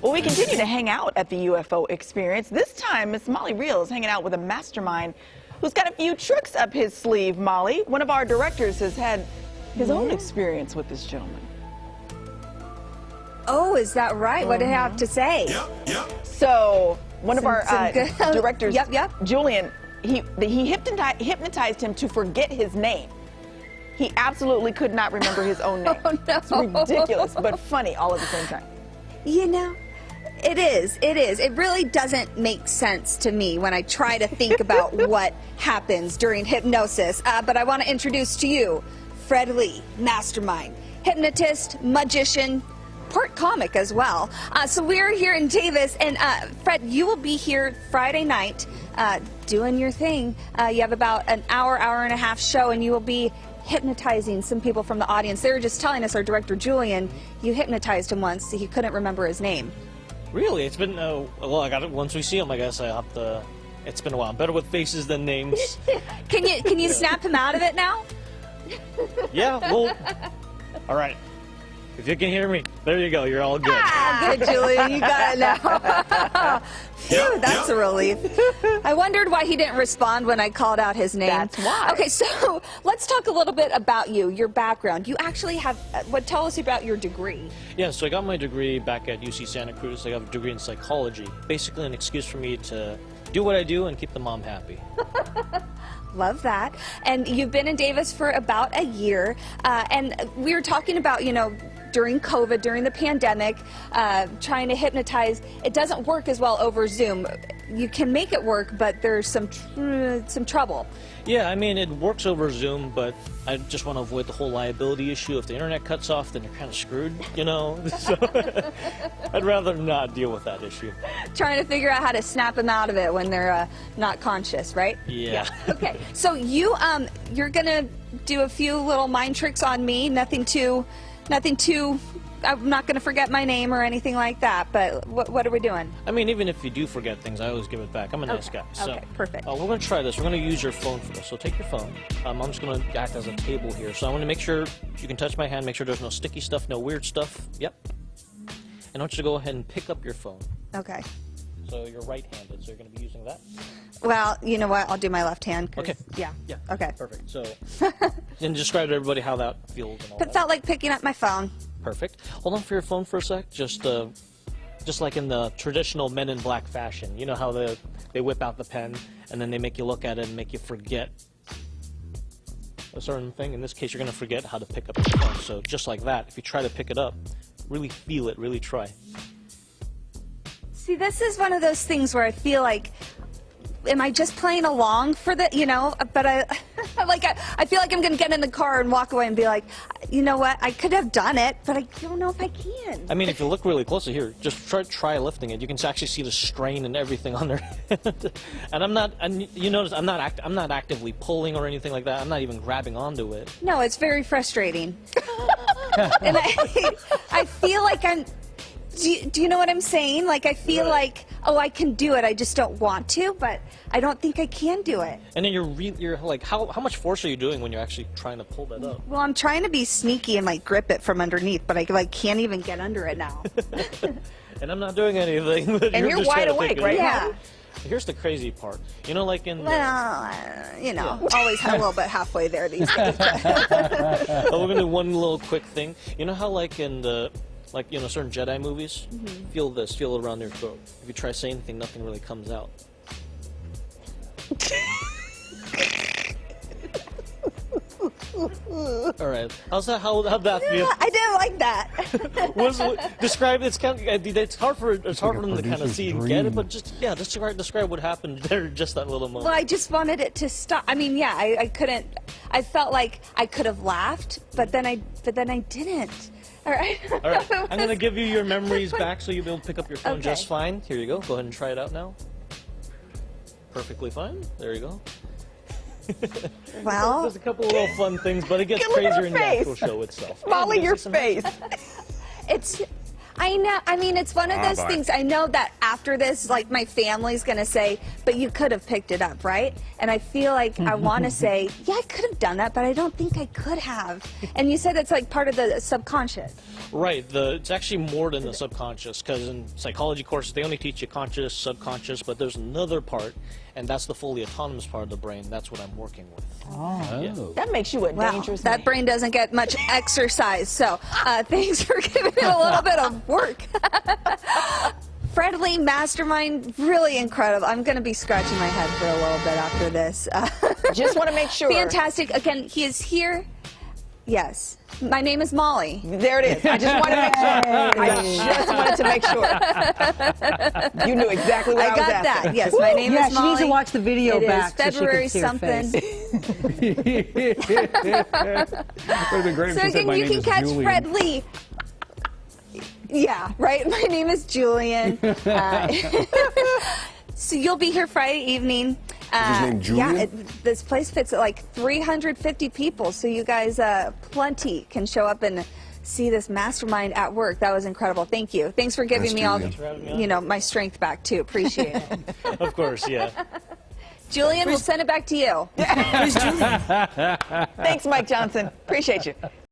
Well, we continue to hang out at the UFO Experience. This time, Miss Molly Riehl is hanging out with a mastermind who's got a few tricks up his sleeve, Molly. One of our directors has had his own experience with this gentleman. Oh, is that right? What did he have to say? So, one of our directors, Julian, he hypnotized him to forget his name. He absolutely could not remember his own name. Oh, no. It's ridiculous, but funny all at the same time. You know, it is. It really doesn't make sense to me when I try to think about what happens during hypnosis. But I want to introduce to you Fred Lee, mastermind, hypnotist, magician, part comic as well. So we're here in Davis, and Fred, you will be here Friday night doing your thing. You have about an hour and a half show, and you will be hypnotizing some people from the audience. They were just telling us, our director Julian, you hypnotized him once. He couldn't remember his name. Really? It's been, well, I got it once we see him, I guess I have to, it's been a while. I'm better with faces than names. Can you snap him out of it now? Yeah, well, all right. If you can hear me, there you go. You're all good. Ah, good, Julian. You got it now. Phew, that's a relief. I wondered why he didn't respond when I called out his name. That's why. Okay, so let's talk a little bit about you, your background. You actually have, tell us about your degree. Yeah, so I got my degree back at UC Santa Cruz. I got a degree in psychology. Basically an excuse for me to do what I do and keep the mom happy. Love that. And you've been in Davis for about a year. And we were talking about, you know, during COVID, during the pandemic, trying to hypnotize. It doesn't work as well over Zoom. You can make it work, but there's some trouble. Yeah, I mean, it works over Zoom, but I just want to avoid the whole liability issue. If the internet cuts off, then you're kind of screwed, you know? So I'd rather not deal with that issue. Trying to figure out how to snap them out of it when they're not conscious, right? Yeah. Okay, so you're gonna do a few little mind tricks on me. Nothing too, I'm not going to forget my name or anything like that, but what are we doing? I mean, even if you do forget things, I always give it back. I'm a nice guy. So, okay, perfect. We're going to try this. We're going to use your phone for this. So take your phone. I'm just going to act as a table here. So I want to make sure you can touch my hand, make sure there's no sticky stuff, no weird stuff. Yep. And I want you to go ahead and pick up your phone. Okay. So you're right-handed, so you're going to be using that? Well, you know what? I'll do my left hand. Okay. Yeah. Yeah. Okay. Perfect. So, and describe to everybody how that feels and all It that. felt like picking up my phone. Perfect. Hold on for your phone for a sec. Just like in the traditional Men in Black fashion. You know how they whip out the pen and then they make you look at it and make you forget a certain thing. In this case, you're going to forget how to pick up your phone. So just like that, if you try to pick it up, really feel it, really try. See, this is one of those things where I feel like, am I just playing along for the, you know, but I feel like I'm going to get in the car and walk away and be like, you know what, I could have done it, but I don't know if I can. I mean, if you look really closely here, just try lifting it. You can actually see the strain and everything on there. And you notice I'm not actively pulling or anything like that. I'm not even grabbing onto it. No, it's very frustrating. And I feel like I'm, do you know what I'm saying? Like, I feel like, oh, I can do it. I just don't want to, but I don't think I can do it. And then you're like, how much force are you doing when you're actually trying to pull that up? Well, I'm trying to be sneaky and like grip it from underneath, but I like can't even get under it now. And I'm not doing anything. But And you're just wide trying to awake, pick it right? up. Yeah. Here's the crazy part. You know, like in the... Well, you know, always a little bit halfway there these days. We're gonna do one little quick thing. You know how like in the certain Jedi movies, feel this, feel it around your throat. If you try saying anything, nothing really comes out. All right, how'd that feel? I didn't like that. Describe it's kind of, it's hard for them to kind of see and get it, but just describe what happened there, just that little moment. Well, I just wanted it to stop. I mean, yeah, I couldn't. I felt like I could have laughed, but then I didn't. All right. All right. I'm going to give you your memories back so you'll be able to pick up your phone just fine. Here you go. Go ahead and try it out now. Perfectly fine. There you go. Well, there's a couple of little fun things, but it gets crazier in the actual show itself. Molly, your face. I know. I mean, it's one of those things. I know that after this, like, my family's going to say, but you could have picked it up, right? And I feel like I want to say, yeah, I could have done that, but I don't think I could have. And you said it's like part of the subconscious. Right. It's actually more than the subconscious, because in psychology courses, they only teach you conscious, subconscious, but there's another part, and that's the fully autonomous part of the brain. That's what I'm working with. Oh. Yeah. That makes you a dangerous That man. brain doesn't get much exercise, so thanks for giving it a little bit of work. Fred Lee, Mastermind, really incredible. I'm going to be scratching my head for a little bit after this. Just want to make sure. Fantastic. Again, he is here. Yes. My name is Molly. There it is. I just want to make sure. I just wanted to make sure. You knew exactly what I was got asking. that. Yes, my name is Molly. She needs to watch the video It back is February so she can something. see your face. Would have been great if So she said, again, "My you name can is catch Julian." Fred Lee. Yeah, right. My name is Julian. So you'll be here Friday evening. his name Julian? Yeah, this place fits like 350 people, so you guys, plenty, can show up and see this mastermind at work. That was incredible. Thank you. Thanks for giving Thanks, me all, Julian. you know, my strength back too. Appreciate it. Of course, yeah. Julian, we'll send it back to you. Thanks, Mike Johnson. Appreciate you.